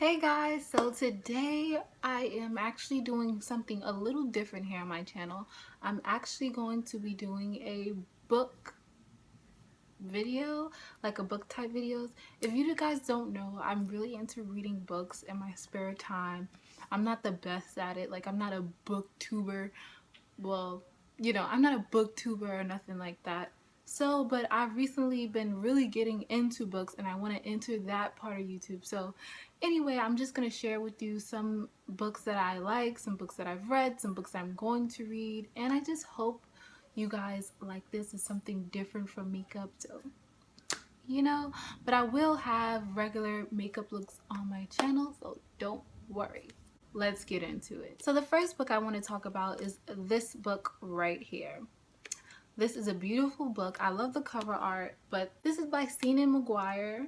Hey guys, so today I am actually doing something a little different here on my channel. I'm actually going to be doing a book video, like a book type videos. If you guys don't know, I'm really into reading books in my spare time. I'm not the best at it, like I'm not a booktuber. Well, I'm not a booktuber or nothing like that. So, but I've recently been really getting into books and I want to enter that part of YouTube. So anyway, I'm just going to share with you some books that I like, some books that I've read, some books I'm going to read, and I just hope you guys like this. Is something different from makeup, so but I will have regular makeup looks on my channel, so don't worry. Let's get into it. So the first book I want to talk about is this book right here. This is a beautiful book. I love the cover art, but this is by Seanan McGuire.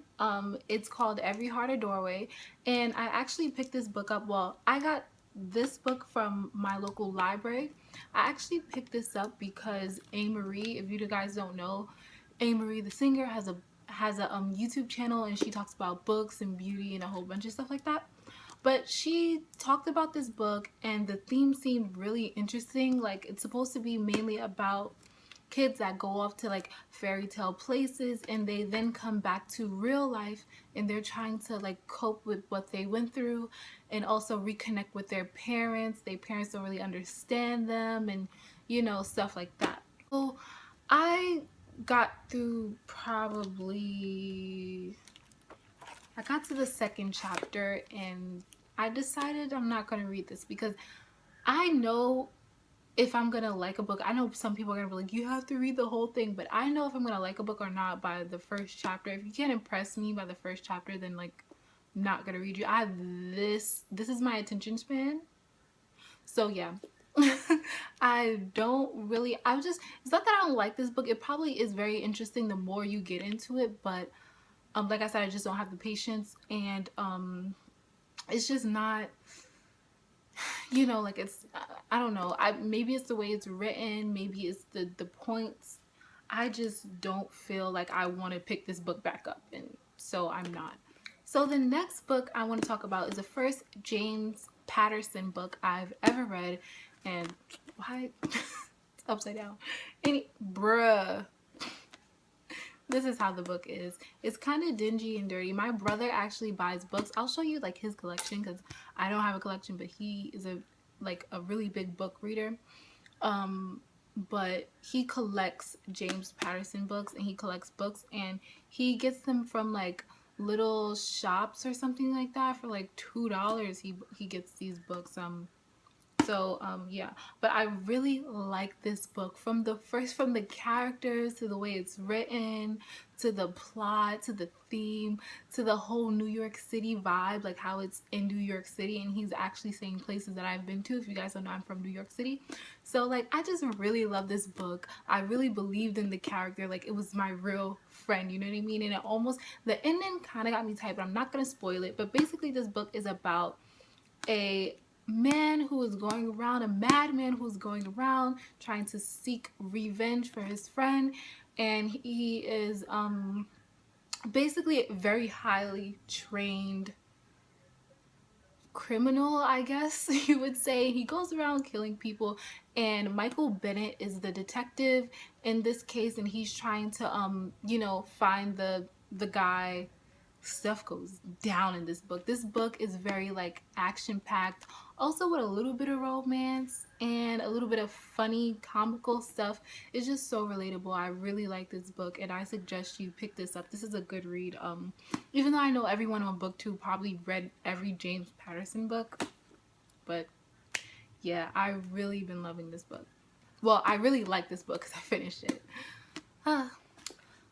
It's called Every Heart a Doorway, and I actually picked this book up. Well, I got this book from my local library. I actually picked this up because Marie, if you guys don't know, Marie the singer has a YouTube channel, and she talks about books and beauty and a whole bunch of stuff like that. But she talked about this book and the theme seemed really interesting. Like, it's supposed to be mainly about kids that go off to like fairy tale places and they then come back to real life and they're trying to like cope with what they went through and also reconnect with their parents. Their parents don't really understand them, and stuff like that. So I got through I got to the second chapter and I decided I'm not going to read this because I know if I'm going to like a book. I know some people are going to be like, you have to read the whole thing, but I know if I'm going to like a book or not by the first chapter. If you can't impress me by the first chapter, then like I'm not going to read you. I have this is my attention span. So yeah. I don't really, it's not that I don't like this book. It probably is very interesting the more you get into it, but like I said, I just don't have the patience, and it's just not, like it's, I don't know, maybe it's the way it's written, maybe it's the points. I just don't feel like I want to pick this book back up, and so I'm not. So the next book I want to talk about is the first James Patterson book I've ever read, and why it's upside down. Bruh. This is how the book is. It's kind of dingy and dirty. My brother actually buys books. I'll show you like his collection because I don't have a collection, but he is a really big book reader. But he collects James Patterson books, and he collects books, and he gets them from like little shops or something like that for like $2. He gets these books. Yeah, but I really like this book from the characters to the way it's written to the plot to the theme to the whole New York City vibe, like how it's in New York City and he's actually saying places that I've been to. If you guys don't know, I'm from New York City, so like I just really love this book. I really believed in the character, like it was my real friend, you know what I mean? And the ending kind of got me tight, but I'm not gonna spoil it. But basically this book is about a madman who is going around trying to seek revenge for his friend, and he is basically a very highly trained criminal, I guess you would say. He goes around killing people, and Michael Bennett is the detective in this case, and he's trying to find the guy. Stuff goes down in this book. This book is very like action packed, also with a little bit of romance and a little bit of funny comical stuff. It's just so relatable. I really like this book, and I suggest you pick this up. This is a good read. Even though I know everyone on BookTube probably read every James Patterson book, but yeah, I've really been loving this book. Well, I really like this book because I finished it.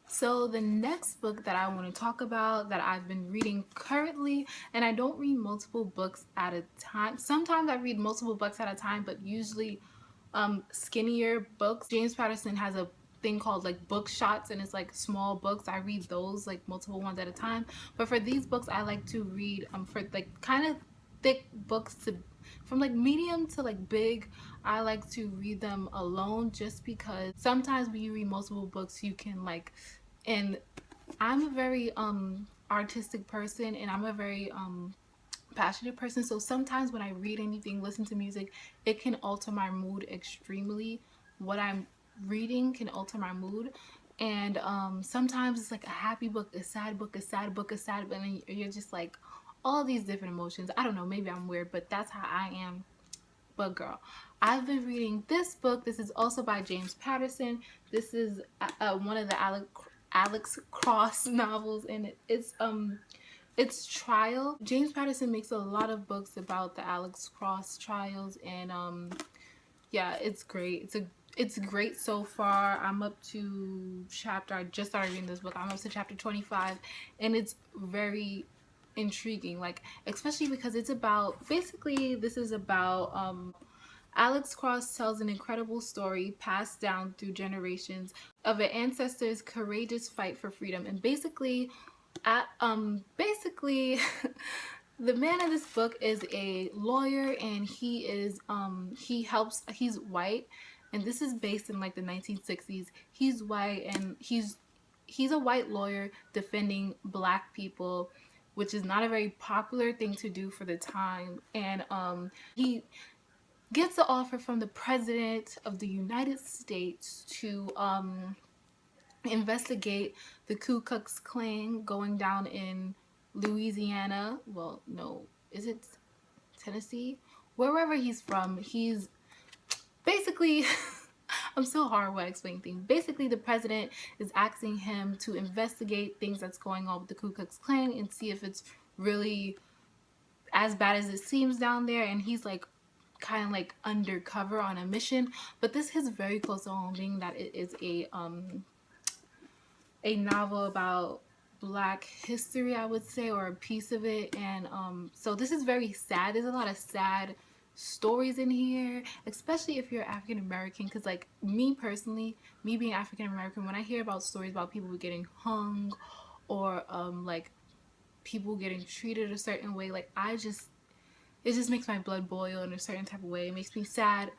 So the next book that I want to talk about that I've been reading currently, and I don't read multiple books at a time. Sometimes I read multiple books at a time, but usually skinnier books. James Patterson has a thing called like book shots, and it's like small books. I read those like multiple ones at a time. But for these books, I like to read for like kind of thick books, from like medium to like big. I like to read them alone, just because sometimes when you read multiple books you can like, and I'm a very artistic person, and I'm a very passionate person, so sometimes when I read anything, listen to music, it can alter my mood extremely. What I'm reading can alter my mood. And sometimes it's like a happy book, a sad book, a sad book, a sad book, and then you're just like all these different emotions. I don't know, maybe I'm weird, but that's how I am. But girl, I've been reading this book. This is also by James Patterson. This is one of the Alex Cross novels, and it's Trial. James Patterson makes a lot of books about the Alex Cross trials, and yeah, it's great. It's great so far. I'm up to I just started reading this book. I'm up to chapter 25, and it's very intriguing, like especially because it's about, basically this is about Alex Cross tells an incredible story passed down through generations of an ancestor's courageous fight for freedom. And basically the man in this book is a lawyer, and he's white, and this is based in like the 1960s. He's white, and he's a white lawyer defending black people, which is not a very popular thing to do for the time. And he gets an offer from the president of the United States to investigate the Ku Klux Klan going down in Louisiana. Well, no, is it Tennessee? Wherever he's from, he's basically I'm so hard when I explain things. Basically, the president is asking him to investigate things that's going on with the Ku Klux Klan and see if it's really as bad as it seems down there. And he's like kind of like undercover on a mission. But this is very close to home, being that it is a novel about black history, I would say, or a piece of it. And so this is very sad. There's a lot of sad stories in here, especially if you're African American, because like me personally, me being African American, when I hear about stories about people getting hung or like people getting treated a certain way, like it just makes my blood boil in a certain type of way. It makes me sad.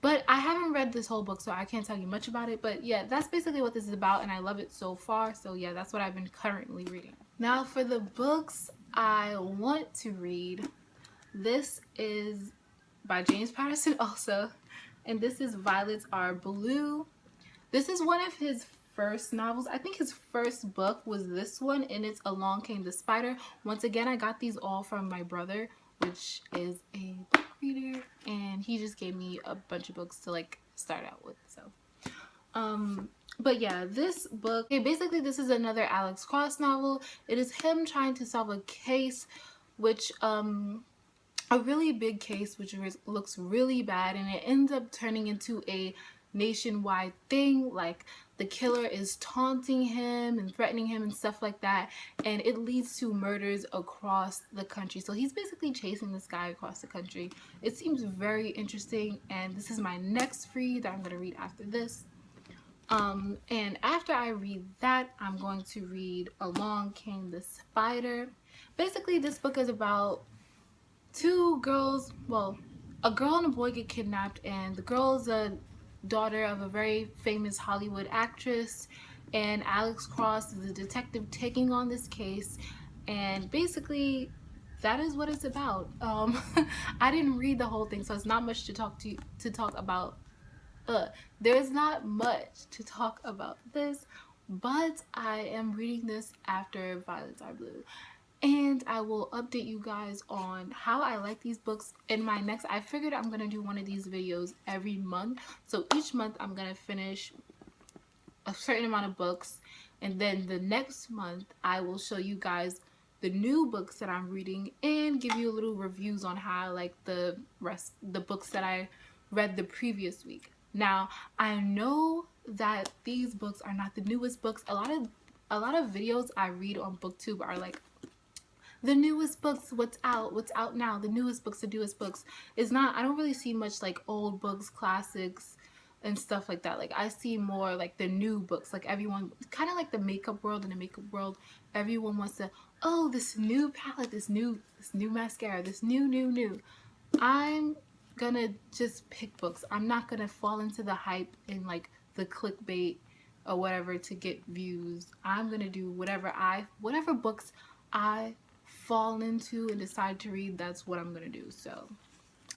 But I haven't read this whole book, so I can't tell you much about it. But yeah, that's basically what this is about, and I love it so far. So yeah, that's what I've been currently reading. Now for the books I want to read, this is by James Patterson also, and this is Violets Are Blue. This is one of his first novels. I think his first book was this one, and it's Along Came the Spider. Once again, I got these all from my brother, which is a book reader, and he just gave me a bunch of books to like start out with. So but yeah, this book, okay, basically this is another Alex Cross novel. It is him trying to solve a case, which a really big case, which looks really bad, and it ends up turning into a nationwide thing. Like the killer is taunting him and threatening him and stuff like that, and it leads to murders across the country. So he's basically chasing this guy across the country. It seems very interesting, and this is my next read that I'm going to read after this. And after I read that, I'm going to read Along Came the Spider. Basically, this book is about two girls, well, a girl and a boy get kidnapped, and the girl is a daughter of a very famous Hollywood actress, and Alex Cross is a detective taking on this case, and basically that is what it's about. I didn't read the whole thing, so it's not much to talk about. There's not much to talk about this, but I am reading this after Violets Are Blue. And I will update you guys on how I like these books in my next. I figured I'm going to do one of these videos every month. So each month I'm going to finish a certain amount of books. And then the next month I will show you guys the new books that I'm reading and give you a little reviews on how I like the books that I read the previous week. Now, I know that these books are not the newest books. A lot of videos I read on BookTube are like, the newest books, what's out now, the newest books, the newest books. Is not, I don't really see much like old books, classics and stuff like that. Like I see more like the new books. Like everyone, kind of like the makeup world. In the makeup world, everyone wants to, oh, this new palette, this new mascara, this new. I'm gonna just pick books. I'm not gonna fall into the hype and like the clickbait or whatever to get views. I'm gonna do whatever books I fall into and decide to read, that's what I'm gonna do. So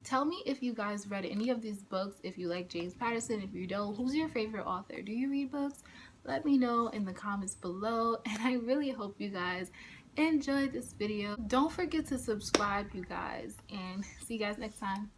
tell me if you guys read any of these books, if you like James Patterson. If you don't, who's your favorite author? Do you read books? Let me know in the comments below, and I really hope you guys enjoyed this video. Don't forget to subscribe, you guys, and see you guys next time.